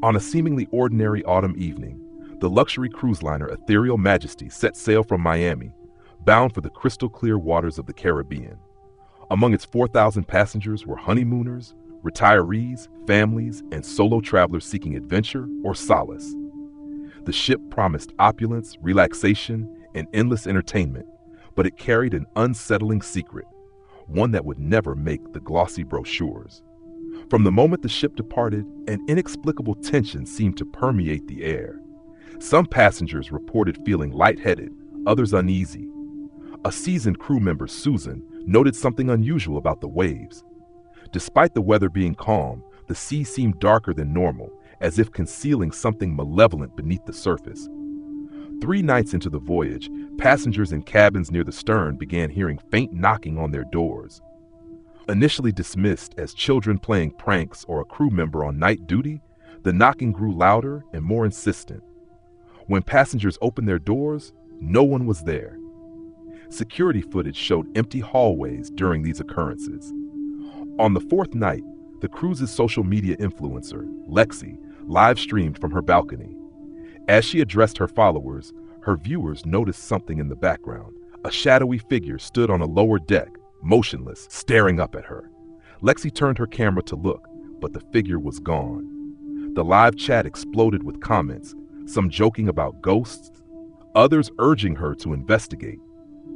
On a seemingly ordinary autumn evening, the luxury cruise liner Ethereal Majesty set sail from Miami, bound for the crystal-clear waters of the Caribbean. Among its 4,000 passengers were honeymooners, retirees, families, and solo travelers seeking adventure or solace. The ship promised opulence, relaxation, and endless entertainment, but it carried an unsettling secret, one that would never make the glossy brochures. From the moment the ship departed, an inexplicable tension seemed to permeate the air. Some passengers reported feeling lightheaded, others uneasy. A seasoned crew member, Susan, noted something unusual about the waves. Despite the weather being calm, the sea seemed darker than normal, as if concealing something malevolent beneath the surface. 3 nights into the voyage, passengers in cabins near the stern began hearing faint knocking on their doors. Initially dismissed as children playing pranks or a crew member on night duty, the knocking grew louder and more insistent. When passengers opened their doors, no one was there. Security footage showed empty hallways during these occurrences. On the 4th night, the cruise's social media influencer, Lexi, live-streamed from her balcony. As she addressed her followers, her viewers noticed something in the background. A shadowy figure stood on a lower deck, motionless, staring up at her. Lexi turned her camera to look, but the figure was gone. The live chat exploded with comments, some joking about ghosts, others urging her to investigate.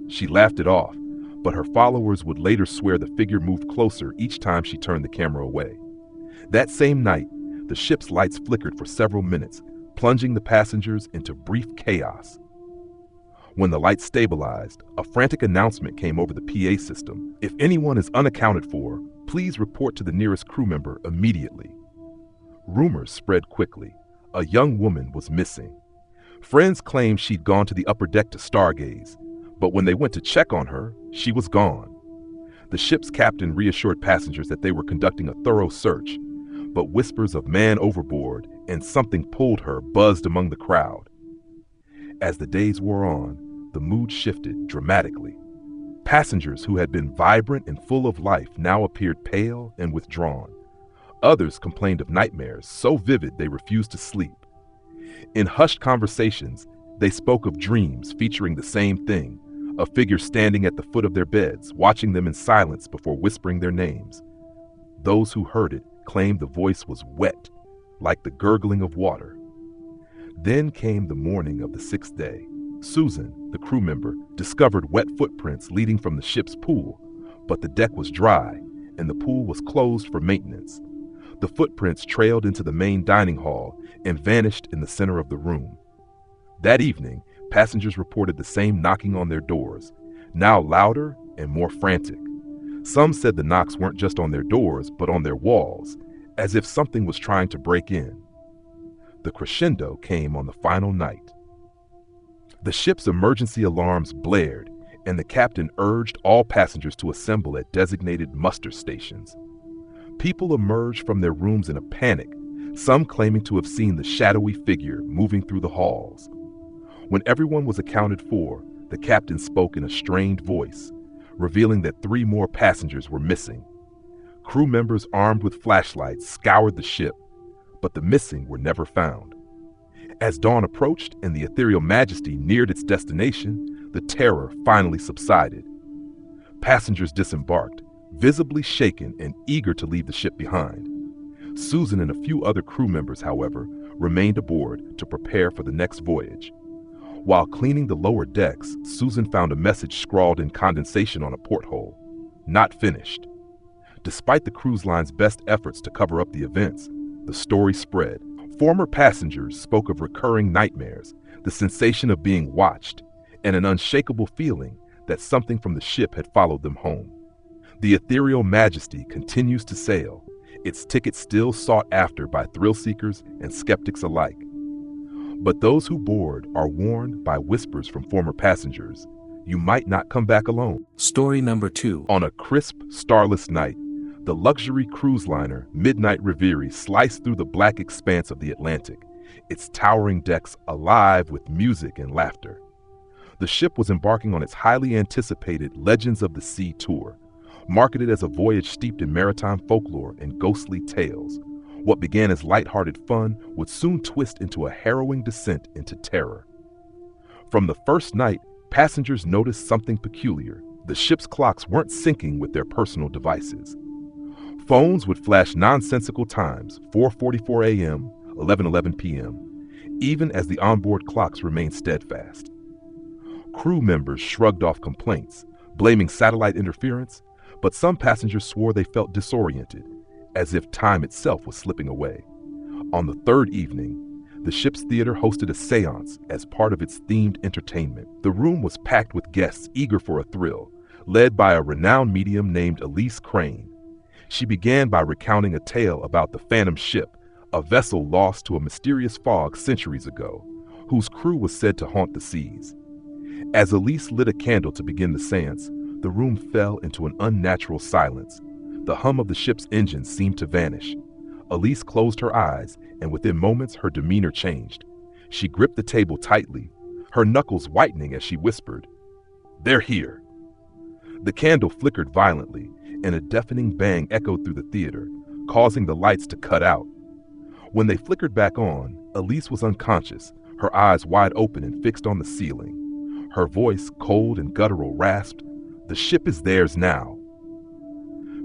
She laughed it off, but her followers would later swear the figure moved closer each time she turned the camera away. That same night, the ship's lights flickered for several minutes, plunging the passengers into brief chaos. When the lights stabilized, a frantic announcement came over the PA system. If anyone is unaccounted for, please report to the nearest crew member immediately. Rumors spread quickly. A young woman was missing. Friends claimed she'd gone to the upper deck to stargaze, but when they went to check on her, she was gone. The ship's captain reassured passengers that they were conducting a thorough search, but whispers of man overboard and something pulled her buzzed among the crowd. As the days wore on, the mood shifted dramatically. Passengers who had been vibrant and full of life now appeared pale and withdrawn. Others complained of nightmares so vivid they refused to sleep. In hushed conversations, they spoke of dreams featuring the same thing, a figure standing at the foot of their beds, watching them in silence before whispering their names. Those who heard it claimed the voice was wet, like the gurgling of water. Then came the morning of the 6th day. Susan, the crew member, discovered wet footprints leading from the ship's pool, but the deck was dry and the pool was closed for maintenance. The footprints trailed into the main dining hall and vanished in the center of the room. That evening, passengers reported the same knocking on their doors, now louder and more frantic. Some said the knocks weren't just on their doors, but on their walls, as if something was trying to break in. The crescendo came on the final night. The ship's emergency alarms blared, and the captain urged all passengers to assemble at designated muster stations. People emerged from their rooms in a panic, some claiming to have seen the shadowy figure moving through the halls. When everyone was accounted for, the captain spoke in a strained voice, revealing that 3 more passengers were missing. Crew members armed with flashlights scoured the ship, but the missing were never found. As dawn approached and the Ethereal Majesty neared its destination, the terror finally subsided. Passengers disembarked, visibly shaken and eager to leave the ship behind. Susan and a few other crew members, however, remained aboard to prepare for the next voyage. While cleaning the lower decks, Susan found a message scrawled in condensation on a porthole: "Not finished." Despite the cruise line's best efforts to cover up the events, the story spread. Former passengers spoke of recurring nightmares, the sensation of being watched, and an unshakable feeling that something from the ship had followed them home. The Ethereal Majesty continues to sail, its ticket still sought after by thrill seekers and skeptics alike. But those who board are warned by whispers from former passengers, you might not come back alone. Story number 2. On a crisp, starless night, the luxury cruise liner Midnight Reverie sliced through the black expanse of the Atlantic, its towering decks alive with music and laughter. The ship was embarking on its highly anticipated Legends of the Sea tour, marketed as a voyage steeped in maritime folklore and ghostly tales. What began as lighthearted fun would soon twist into a harrowing descent into terror. From the first night, passengers noticed something peculiar. The ship's clocks weren't syncing with their personal devices. Phones would flash nonsensical times, 4:44 a.m., 11:11 p.m., even as the onboard clocks remained steadfast. Crew members shrugged off complaints, blaming satellite interference, but some passengers swore they felt disoriented, as if time itself was slipping away. On the third evening, the ship's theater hosted a seance as part of its themed entertainment. The room was packed with guests eager for a thrill, led by a renowned medium named Elise Crane. She began by recounting a tale about the Phantom Ship, a vessel lost to a mysterious fog centuries ago, whose crew was said to haunt the seas. As Elise lit a candle to begin the seance, the room fell into an unnatural silence. The hum of the ship's engine seemed to vanish. Elise closed her eyes, and within moments her demeanor changed. She gripped the table tightly, her knuckles whitening as she whispered, "They're here." The candle flickered violently, and a deafening bang echoed through the theater, causing the lights to cut out. When they flickered back on, Elise was unconscious, her eyes wide open and fixed on the ceiling. Her voice, cold and guttural, rasped, "The ship is theirs now."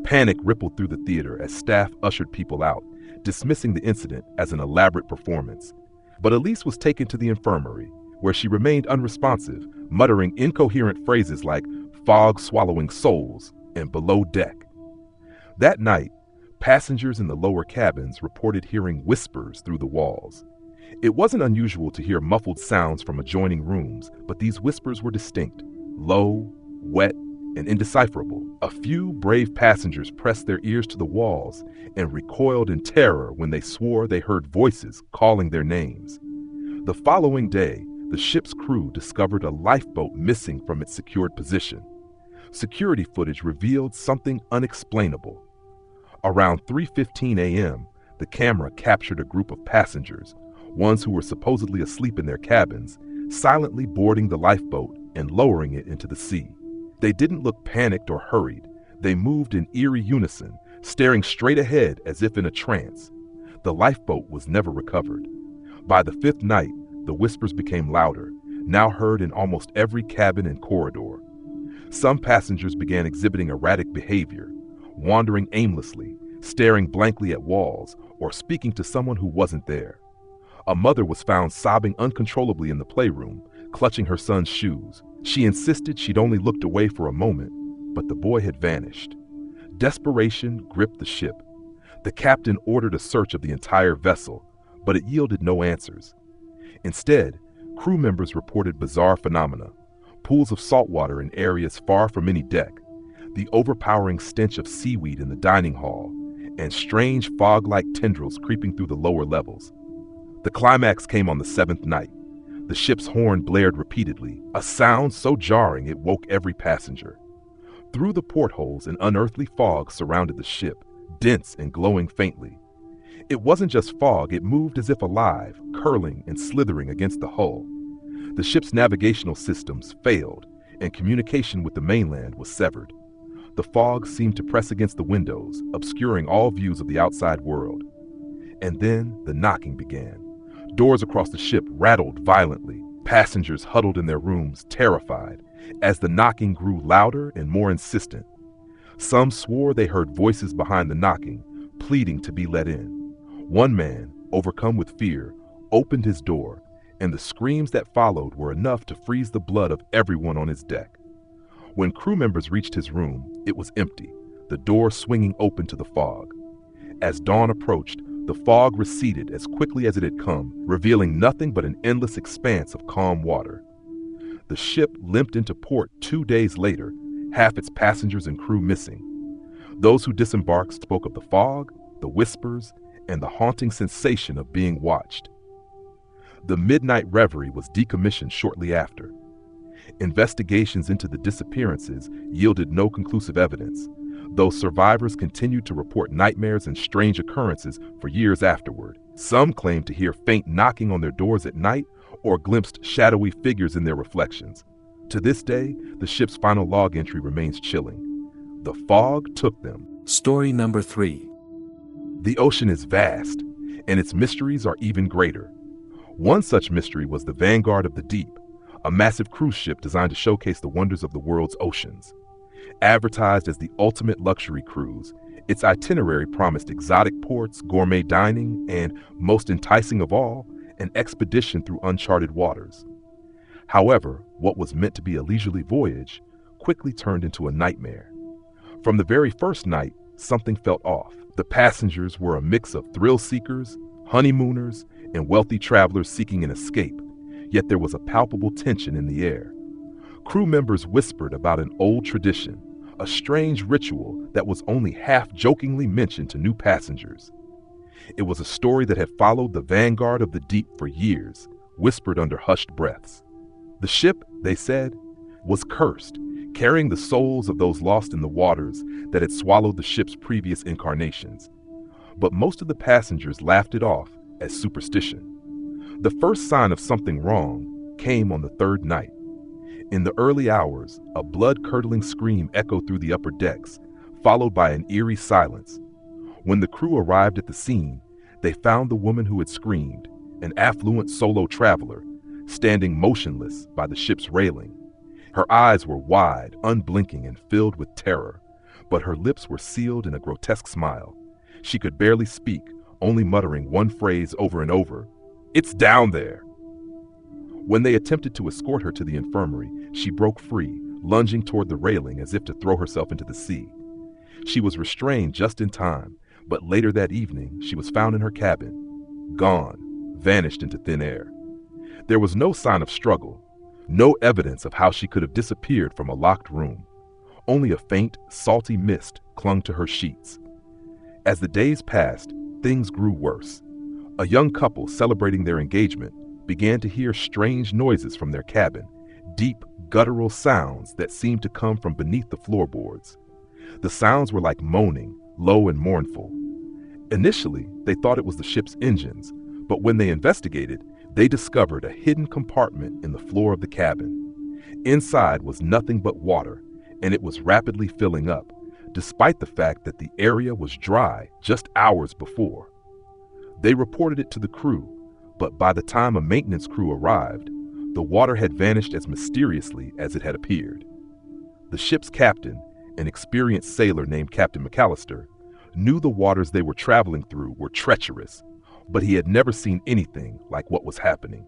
Panic rippled through the theater as staff ushered people out, dismissing the incident as an elaborate performance. But Elise was taken to the infirmary, where she remained unresponsive, muttering incoherent phrases like "fog swallowing souls" and "below deck." That night, passengers in the lower cabins reported hearing whispers through the walls. It wasn't unusual to hear muffled sounds from adjoining rooms, but these whispers were distinct, low, wet, and indecipherable. A few brave passengers pressed their ears to the walls and recoiled in terror when they swore they heard voices calling their names. The following day, the ship's crew discovered a lifeboat missing from its secured position. Security footage revealed something unexplainable. Around 3:15 a.m., the camera captured a group of passengers, ones who were supposedly asleep in their cabins, silently boarding the lifeboat and lowering it into the sea. They didn't look panicked or hurried. They moved in eerie unison, staring straight ahead as if in a trance. The lifeboat was never recovered. By the fifth night, the whispers became louder, now heard in almost every cabin and corridor. Some passengers began exhibiting erratic behavior, wandering aimlessly, staring blankly at walls, or speaking to someone who wasn't there. A mother was found sobbing uncontrollably in the playroom, clutching her son's shoes. She insisted she'd only looked away for a moment, but the boy had vanished. Desperation gripped the ship. The captain ordered a search of the entire vessel, but it yielded no answers. Instead, crew members reported bizarre phenomena: pools of salt water in areas far from any deck, the overpowering stench of seaweed in the dining hall, and strange fog-like tendrils creeping through the lower levels. The climax came on the seventh night. The ship's horn blared repeatedly, a sound so jarring it woke every passenger. Through the portholes, an unearthly fog surrounded the ship, dense and glowing faintly. It wasn't just fog, it moved as if alive, curling and slithering against the hull. The ship's navigational systems failed, and communication with the mainland was severed. The fog seemed to press against the windows, obscuring all views of the outside world. And then the knocking began. Doors across the ship rattled violently. Passengers huddled in their rooms, terrified, as the knocking grew louder and more insistent. Some swore they heard voices behind the knocking, pleading to be let in. One man, overcome with fear, opened his door, and the screams that followed were enough to freeze the blood of everyone on his deck. When crew members reached his room, it was empty, the door swinging open to the fog. As dawn approached, the fog receded as quickly as it had come, revealing nothing but an endless expanse of calm water. The ship limped into port 2 days later, half its passengers and crew missing. Those who disembarked spoke of the fog, the whispers, and the haunting sensation of being watched. The midnight reverie was decommissioned shortly after. Investigations into the disappearances yielded no conclusive evidence, though survivors continued to report nightmares and strange occurrences for years afterward. Some claimed to hear faint knocking on their doors at night or glimpsed shadowy figures in their reflections. To this day, the ship's final log entry remains chilling. The fog took them. Story number 3. The ocean is vast, and its mysteries are even greater. One such mystery was the Vanguard of the Deep, a massive cruise ship designed to showcase the wonders of the world's oceans. Advertised as the ultimate luxury cruise, its itinerary promised exotic ports, gourmet dining, and, most enticing of all, an expedition through uncharted waters. However, what was meant to be a leisurely voyage quickly turned into a nightmare. From the very first night, something felt off. The passengers were a mix of thrill-seekers, honeymooners, and wealthy travelers seeking an escape, yet there was a palpable tension in the air. Crew members whispered about an old tradition, a strange ritual that was only half-jokingly mentioned to new passengers. It was a story that had followed the Vanguard of the Deep for years, whispered under hushed breaths. The ship, they said, was cursed, carrying the souls of those lost in the waters that had swallowed the ship's previous incarnations. But most of the passengers laughed it off as superstition. The first sign of something wrong came on the third night. In the early hours, a blood-curdling scream echoed through the upper decks, followed by an eerie silence. When the crew arrived at the scene, they found the woman who had screamed, an affluent solo traveler, standing motionless by the ship's railing. Her eyes were wide, unblinking, and filled with terror, but her lips were sealed in a grotesque smile. She could barely speak, only muttering one phrase over and over, "It's down there!" When they attempted to escort her to the infirmary, she broke free, lunging toward the railing as if to throw herself into the sea. She was restrained just in time, but later that evening she was found in her cabin, gone, vanished into thin air. There was no sign of struggle, no evidence of how she could have disappeared from a locked room. Only a faint, salty mist clung to her sheets. As the days passed, things grew worse. A young couple celebrating their engagement began to hear strange noises from their cabin, deep, guttural sounds that seemed to come from beneath the floorboards. The sounds were like moaning, low and mournful. Initially, they thought it was the ship's engines, but when they investigated, they discovered a hidden compartment in the floor of the cabin. Inside was nothing but water, and it was rapidly filling up, despite the fact that the area was dry just hours before. They reported it to the crew, but by the time a maintenance crew arrived, the water had vanished as mysteriously as it had appeared. The ship's captain, an experienced sailor named Captain McAllister, knew the waters they were traveling through were treacherous, but he had never seen anything like what was happening.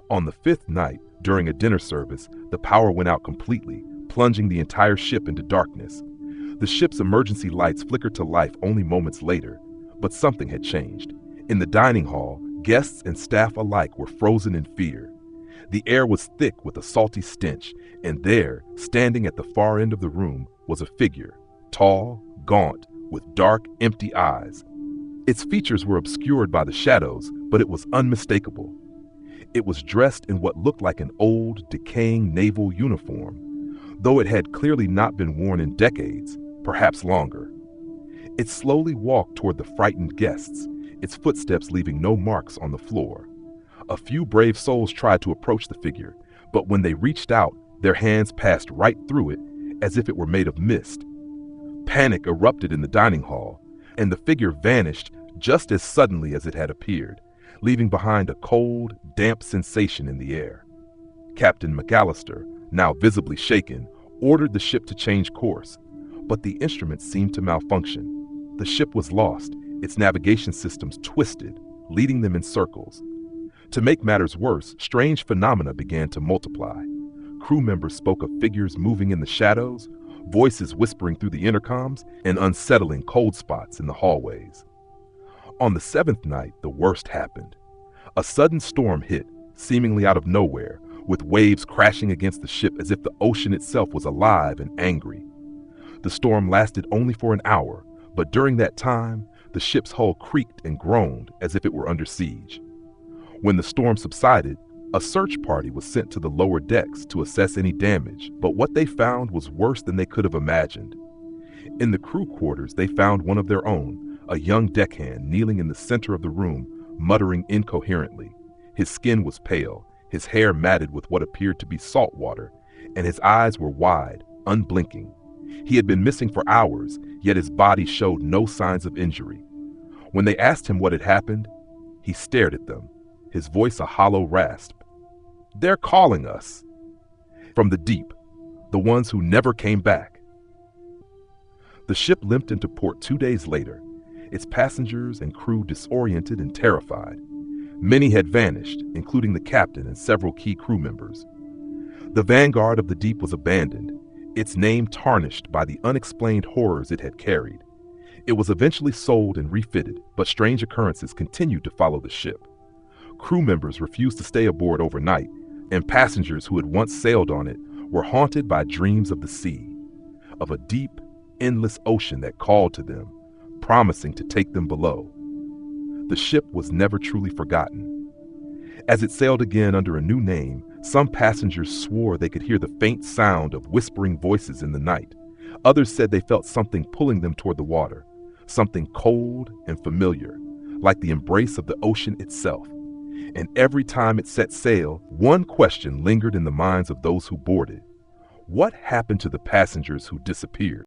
On the fifth night, during a dinner service, the power went out completely, plunging the entire ship into darkness. The ship's emergency lights flickered to life only moments later, but something had changed. In the dining hall, guests and staff alike were frozen in fear. The air was thick with a salty stench, and there, standing at the far end of the room, was a figure, tall, gaunt, with dark, empty eyes. Its features were obscured by the shadows, but it was unmistakable. It was dressed in what looked like an old, decaying naval uniform, though it had clearly not been worn in decades, perhaps longer. It slowly walked toward the frightened guests, its footsteps leaving no marks on the floor. A few brave souls tried to approach the figure, but when they reached out, their hands passed right through it as if it were made of mist. Panic erupted in the dining hall, and the figure vanished just as suddenly as it had appeared, leaving behind a cold, damp sensation in the air. Captain McAllister, now visibly shaken, ordered the ship to change course, but the instruments seemed to malfunction. The ship was lost, its navigation systems twisted, leading them in circles. To make matters worse, strange phenomena began to multiply. Crew members spoke of figures moving in the shadows, voices whispering through the intercoms, and unsettling cold spots in the hallways. On the seventh night, the worst happened. A sudden storm hit, seemingly out of nowhere, with waves crashing against the ship as if the ocean itself was alive and angry. The storm lasted only for an hour, but during that time, the ship's hull creaked and groaned as if it were under siege. When the storm subsided, a search party was sent to the lower decks to assess any damage, but what they found was worse than they could have imagined. In the crew quarters, they found one of their own, a young deckhand kneeling in the center of the room, muttering incoherently. His skin was pale, his hair matted with what appeared to be salt water, and his eyes were wide, unblinking. He had been missing for hours, yet his body showed no signs of injury. When they asked him what had happened, he stared at them, his voice a hollow rasp. "They're calling us." From the deep, the ones who never came back. The ship limped into port 2 days later, its passengers and crew disoriented and terrified. Many had vanished, including the captain and several key crew members. The vanguard of the deep was abandoned, its name tarnished by the unexplained horrors it had carried. It was eventually sold and refitted, but strange occurrences continued to follow the ship. Crew members refused to stay aboard overnight, and passengers who had once sailed on it were haunted by dreams of the sea, of a deep, endless ocean that called to them, promising to take them below. The ship was never truly forgotten. As it sailed again under a new name, some passengers swore they could hear the faint sound of whispering voices in the night. Others said they felt something pulling them toward the water, something cold and familiar, like the embrace of the ocean itself. And every time it set sail, one question lingered in the minds of those who boarded. What happened to the passengers who disappeared?